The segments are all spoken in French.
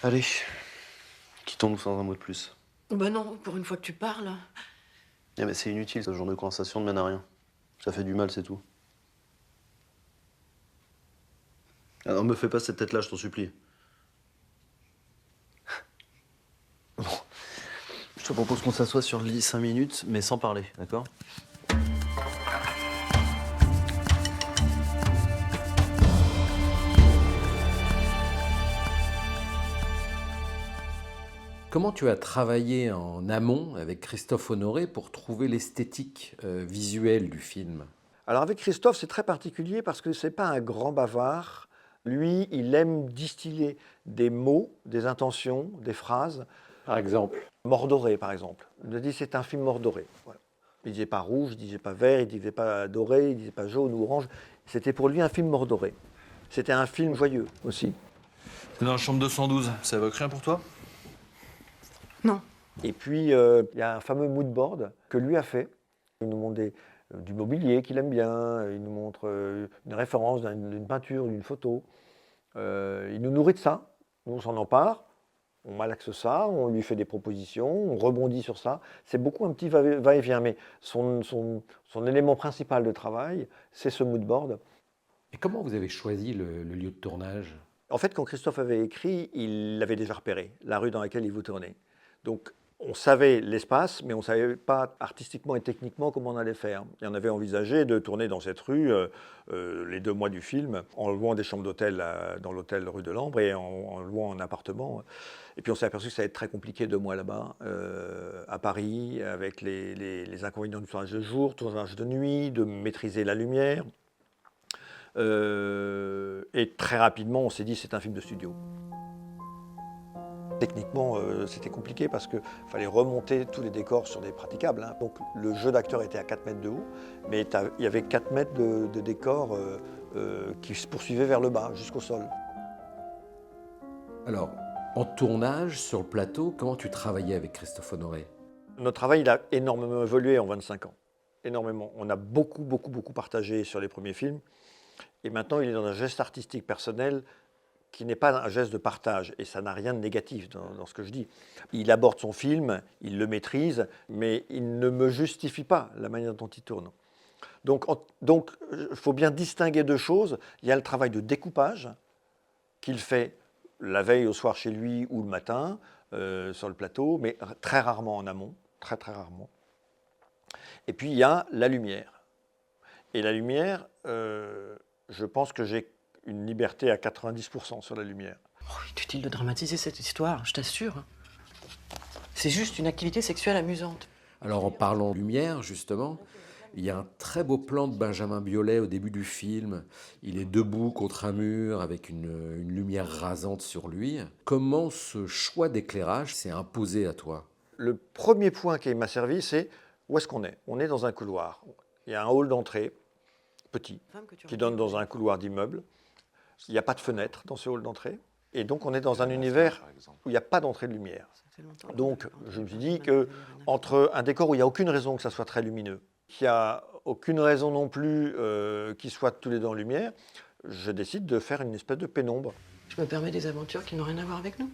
Allez, quittons-nous sans un mot de plus. Bah non, pour une fois que tu parles. Ah mais c'est inutile, ce genre de conversation ne mène à rien. Ça fait du mal, c'est tout. Ah non, me fais pas cette tête-là, je t'en supplie. Bon, je te propose qu'on s'assoie sur le lit 5 minutes, mais sans parler, d'accord? Comment tu as travaillé en amont avec Christophe Honoré pour trouver l'esthétique visuelle du film? Alors avec Christophe, c'est très particulier parce que c'est pas un grand bavard. Lui, il aime distiller des mots, des intentions, des phrases. Par exemple. Mordoré, par exemple. Il a dit c'est un film mordoré. Voilà. Il disait pas rouge, il disait pas vert, il disait pas doré, il disait pas jaune ou orange. C'était pour lui un film mordoré. C'était un film joyeux aussi. T'es dans la chambre 212, ça évoque rien pour toi? Non. Et puis, il y a un fameux mood board que lui a fait. Il nous montre du mobilier qu'il aime bien, il nous montre une référence d'une peinture, d'une photo. Il nous nourrit de ça. Nous, on s'en empare, on malaxe ça, on lui fait des propositions, on rebondit sur ça. C'est beaucoup un petit va-et-vient, mais son élément principal de travail, c'est ce mood board. Et comment vous avez choisi le lieu de tournage? En fait, quand Christophe avait écrit, il l'avait déjà repéré, la rue dans laquelle il vous tournait. Donc, on savait l'espace, mais on ne savait pas artistiquement et techniquement comment on allait faire. Et on avait envisagé de tourner dans cette rue les 2 mois du film, en louant des chambres d'hôtel dans l'hôtel rue de Lambre et en louant un appartement. Et puis on s'est aperçu que ça allait être très compliqué 2 mois là-bas, à Paris, avec les inconvénients du tournage de jour, tournage de nuit, de maîtriser la lumière. Et très rapidement, on s'est dit c'est un film de studio. Techniquement, c'était compliqué parce qu'il fallait remonter tous les décors sur des praticables, hein. Donc le jeu d'acteur était à 4 mètres de haut, mais il y avait 4 mètres de décors qui se poursuivaient vers le bas, jusqu'au sol. Alors, en tournage, sur le plateau, comment tu travaillais avec Christophe Honoré? Notre travail il a énormément évolué en 25 ans. Énormément. On a beaucoup, beaucoup, beaucoup partagé sur les premiers films. Et maintenant, il est dans un geste artistique personnel qui n'est pas un geste de partage, et ça n'a rien de négatif dans ce que je dis. Il aborde son film, il le maîtrise, mais il ne me justifie pas la manière dont il tourne. Donc, il faut bien distinguer 2 choses. Il y a le travail de découpage qu'il fait la veille au soir chez lui ou le matin sur le plateau, mais très rarement en amont, très très rarement. Et puis il y a la lumière. Et la lumière, je pense que j'ai une liberté à 90% sur la lumière. Oh, inutile de dramatiser cette histoire, je t'assure. C'est juste une activité sexuelle amusante. Alors, en parlant lumière, justement, il y a un très beau plan de Benjamin Biolay au début du film. Il est debout contre un mur avec une lumière rasante sur lui. Comment ce choix d'éclairage s'est imposé à toi? Le premier point qui m'a servi, c'est où est-ce qu'on est? On est dans un couloir. Il y a un hall d'entrée, petit, qui donne dans un couloir d'immeuble. Il n'y a pas de fenêtre dans ce hall d'entrée. Et donc, on est dans un univers où il n'y a pas d'entrée de lumière. Donc, je me suis dit qu'entre un décor où il n'y a aucune raison que ça soit très lumineux, qu'il n'y a aucune raison non plus qu'il soit tous les deux en lumière, je décide de faire une espèce de pénombre. Je me permets des aventures qui n'ont rien à voir avec nous.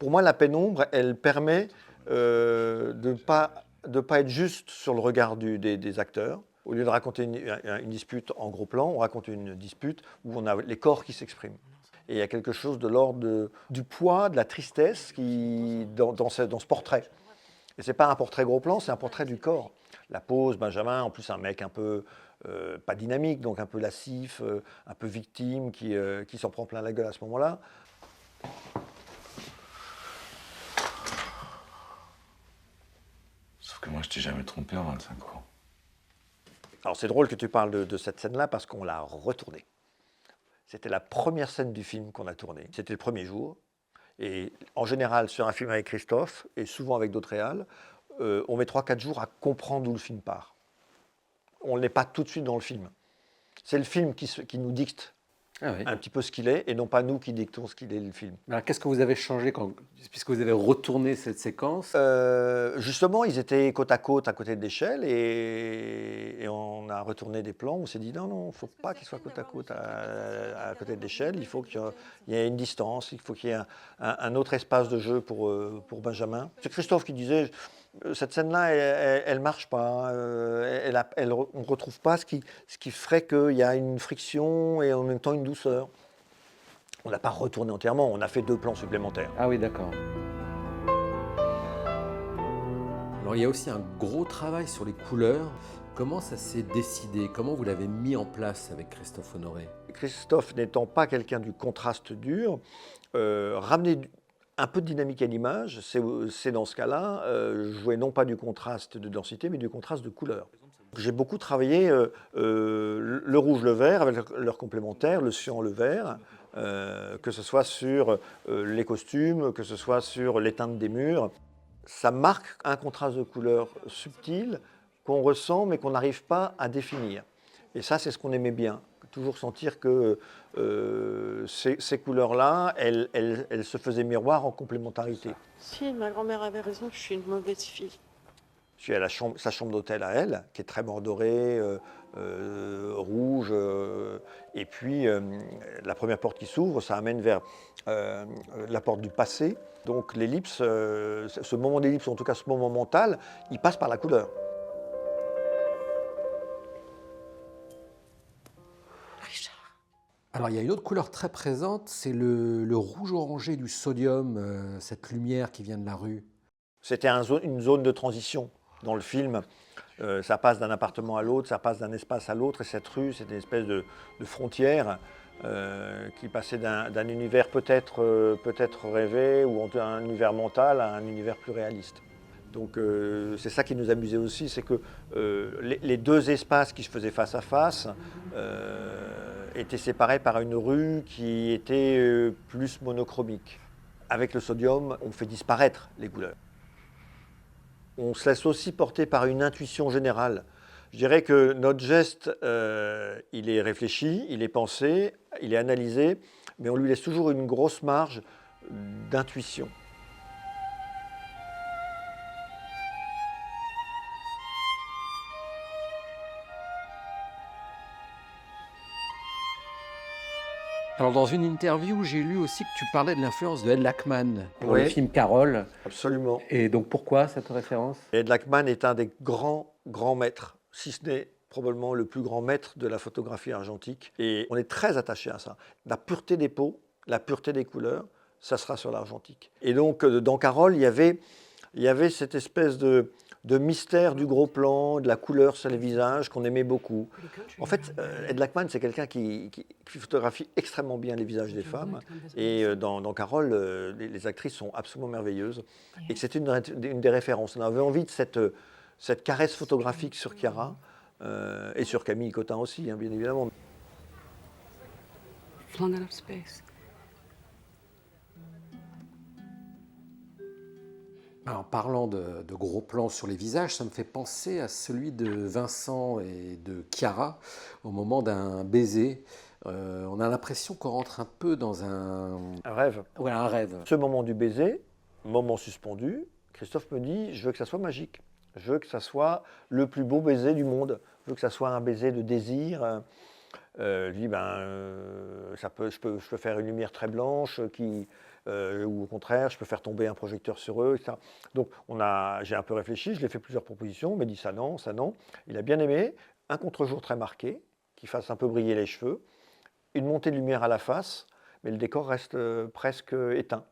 Pour moi, la pénombre, elle permet de ne pas être juste sur le regard des acteurs. Au lieu de raconter une dispute en gros plan, on raconte une dispute où on a les corps qui s'expriment. Et il y a quelque chose de l'ordre du poids, de la tristesse dans ce portrait. Et ce n'est pas un portrait gros plan, c'est un portrait du corps. La pose, Benjamin, en plus un mec un peu, pas dynamique, donc un peu lascif, un peu victime, qui s'en prend plein la gueule à ce moment-là. Sauf que moi, je t'ai jamais trompé en 25 ans. Alors c'est drôle que tu parles de cette scène-là parce qu'on l'a retournée. C'était la première scène du film qu'on a tournée. C'était le premier jour. Et en général, sur un film avec Christophe, et souvent avec d'autres réals, on met 3-4 jours à comprendre d'où le film part. On n'est pas tout de suite dans le film. C'est le film qui nous dicte un petit peu ce qu'il est, et non pas nous qui dictons ce qu'il est le film. Alors, qu'est-ce que vous avez changé puisque vous avez retourné cette séquence? Justement, ils étaient côte à côté de l'échelle, et on a retourné des plans. On s'est dit non, il ne faut pas qu'ils soient côte à côte à côté de l'échelle. Il faut qu'il y ait une distance, il faut qu'il y ait un autre espace de jeu pour Benjamin. C'est Christophe qui disait cette scène-là, elle marche pas. On ne retrouve pas ce qui ferait qu'il y a une friction et en même temps une douceur. On n'a pas retourné entièrement, on a fait 2 plans supplémentaires. Ah oui, d'accord. Alors il y a aussi un gros travail sur les couleurs. Comment ça s'est décidé? Comment vous l'avez mis en place avec Christophe Honoré? Christophe n'étant pas quelqu'un du contraste dur, ramener un peu de dynamique à l'image, c'est dans ce cas-là, jouer non pas du contraste de densité, mais du contraste de couleur. J'ai beaucoup travaillé le rouge, le vert, avec leur complémentaire, le cyan, le vert, que ce soit sur les costumes, que ce soit sur les teintes des murs. Ça marque un contraste de couleur subtil qu'on ressent mais qu'on n'arrive pas à définir. Et ça, c'est ce qu'on aimait bien. Toujours sentir que ces couleurs-là, elles se faisaient miroir en complémentarité. Si, ma grand-mère avait raison, je suis une mauvaise fille. Je suis à sa chambre d'hôtel à elle, qui est très bordorée, rouge. Et puis, la première porte qui s'ouvre, ça amène vers la porte du passé. Donc l'ellipse, ce moment d'ellipse, en tout cas ce moment mental, il passe par la couleur. Alors il y a une autre couleur très présente, c'est le rouge orangé du sodium, cette lumière qui vient de la rue. C'était une zone de transition dans le film. Ça passe d'un appartement à l'autre, ça passe d'un espace à l'autre, et cette rue, c'est une espèce de frontière qui passait d'un univers peut-être rêvé ou un univers mental à un univers plus réaliste. Donc c'est ça qui nous amusait aussi, c'est que les 2 espaces qui se faisaient face à face étaient séparés par une rue qui était plus monochromique. Avec le sodium, on fait disparaître les couleurs. On se laisse aussi porter par une intuition générale. Je dirais que notre geste, il est réfléchi, il est pensé, il est analysé, mais on lui laisse toujours une grosse marge d'intuition. Alors dans une interview, j'ai lu aussi que tu parlais de l'influence de Ed Lachman pour Oui. le film Carole. Absolument. Et donc pourquoi cette référence? Ed Lachman est un des grands maîtres, si ce n'est probablement le plus grand maître de la photographie argentique. Et on est très attaché à ça. La pureté des peaux, la pureté des couleurs, ça sera sur l'argentique. Et donc dans Carole, il y avait cette espèce de mystère du gros plan, de la couleur sur les visages qu'on aimait beaucoup. En fait, Ed Lachman, c'est quelqu'un qui photographie extrêmement bien les visages des femmes. Et dans Carole, les actrices sont absolument merveilleuses. Et c'est une des références. On avait envie de cette caresse photographique sur Chiara et sur Camille Cotin aussi, hein, bien évidemment. Flung out of space. En parlant de gros plans sur les visages, ça me fait penser à celui de Vincent et de Chiara au moment d'un baiser. On a l'impression qu'on rentre un peu dans un rêve. Ouais, un rêve. Ce moment du baiser, moment suspendu, Christophe me dit, je veux que ça soit magique. Je veux que ça soit le plus beau baiser du monde. Je veux que ça soit un baiser de désir. Je dis, je peux faire une lumière très blanche ou au contraire, je peux faire tomber un projecteur sur eux, etc. Donc j'ai un peu réfléchi, je lui ai fait plusieurs propositions, il m'a dit ça non, ça non. Il a bien aimé, un contre-jour très marqué, qui fasse un peu briller les cheveux, une montée de lumière à la face, mais le décor reste presque éteint.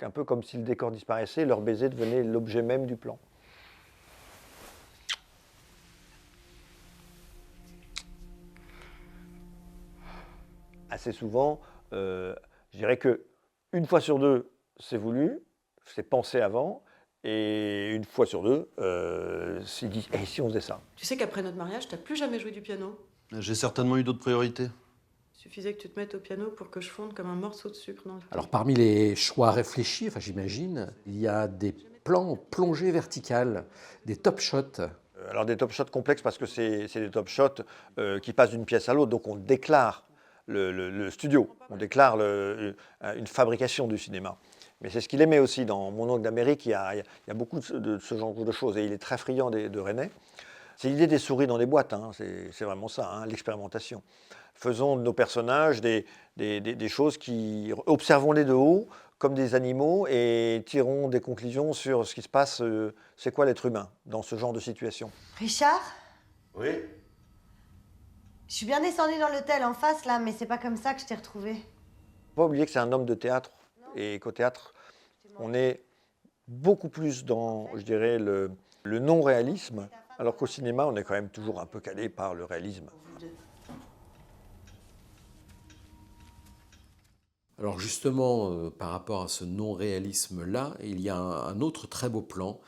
Un peu comme si le décor disparaissait, leur baiser devenait l'objet même du plan. Assez souvent, je dirais qu'une fois sur 2, c'est voulu, c'est pensé avant, et une fois sur 2, c'est dit, et si on faisait ça? Tu sais qu'après notre mariage, t'as plus jamais joué du piano. J'ai certainement eu d'autres priorités. Il suffisait que tu te mettes au piano pour que je fonde comme un morceau de sucre dans le thé. Alors parmi les choix réfléchis, enfin j'imagine, il y a des plans en plongée verticale, des top shots. Alors des top shots complexes parce que c'est des top shots qui passent d'une pièce à l'autre, donc on déclare le studio, on déclare une fabrication du cinéma. Mais c'est ce qu'il aimait aussi. Dans Mon oncle d'Amérique, il y a beaucoup de ce genre de choses. Et il est très friand de René. C'est l'idée des souris dans les boîtes, hein. C'est vraiment ça, hein, l'expérimentation. Faisons de nos personnages des choses observons-les de haut comme des animaux et tirons des conclusions sur ce qui se passe, c'est quoi l'être humain dans ce genre de situation. Richard, Oui. je suis bien descendue dans l'hôtel en face là, mais c'est pas comme ça que je t'ai retrouvé. Faut pas oublier que c'est un homme de théâtre et qu'au théâtre, on est beaucoup plus dans, je dirais, le non-réalisme, alors qu'au cinéma, on est quand même toujours un peu calé par le réalisme. Alors justement, par rapport à ce non-réalisme-là, il y a un autre très beau plan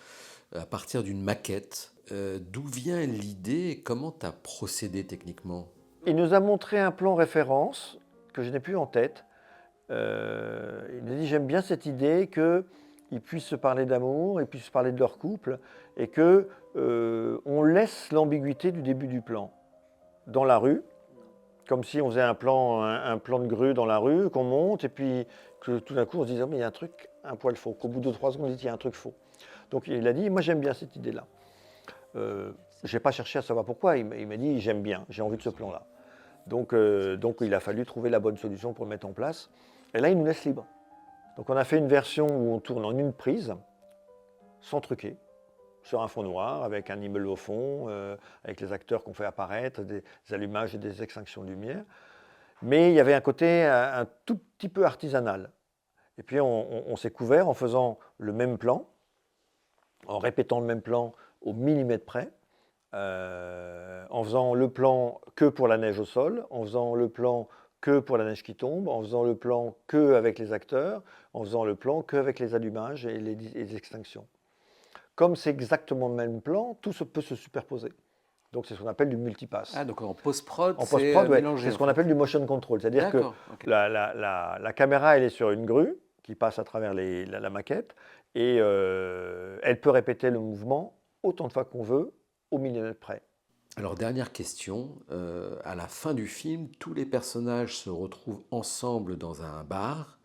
à partir d'une maquette. D'où vient l'idée et comment tu as procédé techniquement? Il nous a montré un plan référence que je n'ai plus en tête. Il nous a dit, j'aime bien cette idée qu'ils puissent se parler d'amour, ils puissent parler de leur couple, et qu'on laisse l'ambiguïté du début du plan. Dans la rue, comme si on faisait un plan de grue dans la rue, qu'on monte, et puis que tout d'un coup on se disait, oh, mais il y a un truc un poil faux. Qu'au bout de 3 secondes, on dit, il y a un truc faux. Donc il a dit, moi j'aime bien cette idée-là. Je n'ai pas cherché à savoir pourquoi, il m'a dit, j'aime bien, j'ai envie de ce plan-là. Donc il a fallu trouver la bonne solution pour le mettre en place. Et là, il nous laisse libre. Donc on a fait une version où on tourne en une prise, sans truquer, sur un fond noir, avec un immeuble au fond, avec les acteurs qu'on fait apparaître, des allumages et des extinctions de lumière. Mais il y avait un côté un tout petit peu artisanal. Et puis on s'est couvert en faisant le même plan, en répétant le même plan au millimètre près, en faisant le plan que pour la neige au sol, en faisant le plan que pour la neige qui tombe, en faisant le plan que avec les acteurs, en faisant le plan que avec les allumages et les extinctions. Comme c'est exactement le même plan, tout peut se superposer. Donc c'est ce qu'on appelle du multipass. Ah, donc en post-prod, En c'est post-prod, ouais, mélangé. c'est ce qu'on appelle du motion control. C'est-à-dire que ok. la caméra, elle est sur une grue qui passe à travers la maquette et elle peut répéter le mouvement autant de fois qu'on veut, au millimètre près. Alors dernière question, à la fin du film, tous les personnages se retrouvent ensemble dans un bar.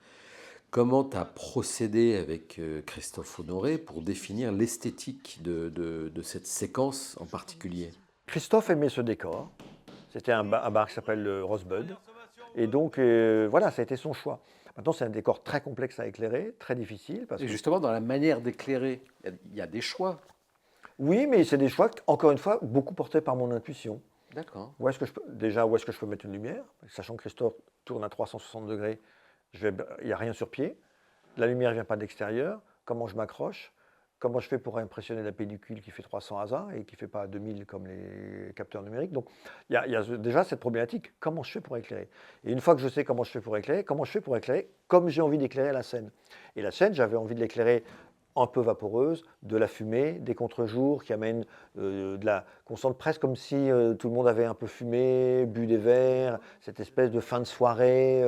Comment tu as procédé avec Christophe Honoré pour définir l'esthétique de cette séquence en particulier? Christophe aimait ce décor. C'était un bar qui s'appelle le Rosebud. Et donc, voilà, ça a été son choix. Maintenant, c'est un décor très complexe à éclairer, très difficile. Parce Et que... justement, dans la manière d'éclairer, il y a des choix. Oui, mais c'est des choix, encore une fois, beaucoup portés par mon intuition. D'accord. Où est-ce que je peux mettre une lumière? Sachant que Christophe tourne à 360 degrés, il n'y a rien sur pied. La lumière ne vient pas d'extérieur. Comment je m'accroche? Comment je fais pour impressionner la pellicule qui fait 300 ASA et qui ne fait pas 2000 comme les capteurs numériques? Donc, il y a déjà cette problématique. Comment je fais pour éclairer? Et une fois que je sais comment je fais pour éclairer, comme j'ai envie d'éclairer la scène. Et la scène, j'avais envie de l'éclairer un peu vaporeuse, de la fumée, des contre-jours qui amènent qu'on sente presque comme si tout le monde avait un peu fumé, bu des verres, cette espèce de fin de soirée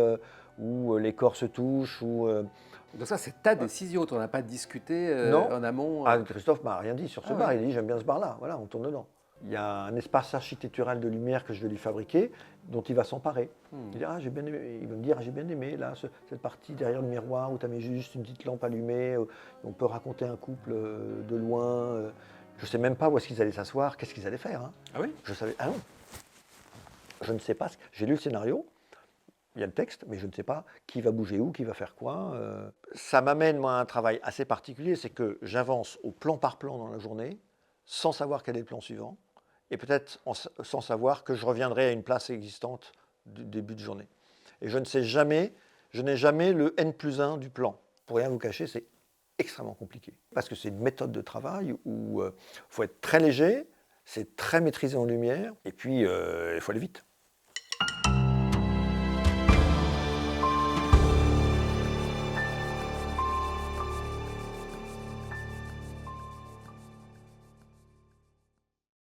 où les corps se touchent. Donc ça, c'est ta décision, tu n'en as pas discuté Non. en amont Christophe m'a rien dit sur ce Ah bar, ouais. il a dit j'aime bien ce bar-là, voilà, on tourne dedans. Il y a un espace architectural de lumière que je vais lui fabriquer, dont il va s'emparer. Il va me dire, j'ai bien aimé là, cette partie derrière le miroir où tu as mis juste une petite lampe allumée, on peut raconter un couple de loin. Je ne sais même pas où est-ce qu'ils allaient s'asseoir, qu'est-ce qu'ils allaient faire. Hein. Ah oui? Ah non, je ne sais pas. J'ai lu le scénario, il y a le texte, mais je ne sais pas qui va bouger où, qui va faire quoi. Ça m'amène, moi, à un travail assez particulier, c'est que j'avance au plan par plan dans la journée, sans savoir quel est le plan suivant, et peut-être sans savoir que je reviendrai à une place existante du début de journée. Et je n'ai jamais le N+1 du plan. Pour rien vous cacher, c'est extrêmement compliqué. Parce que c'est une méthode de travail où il faut être très léger, c'est très maîtrisé en lumière, et puis il faut aller vite.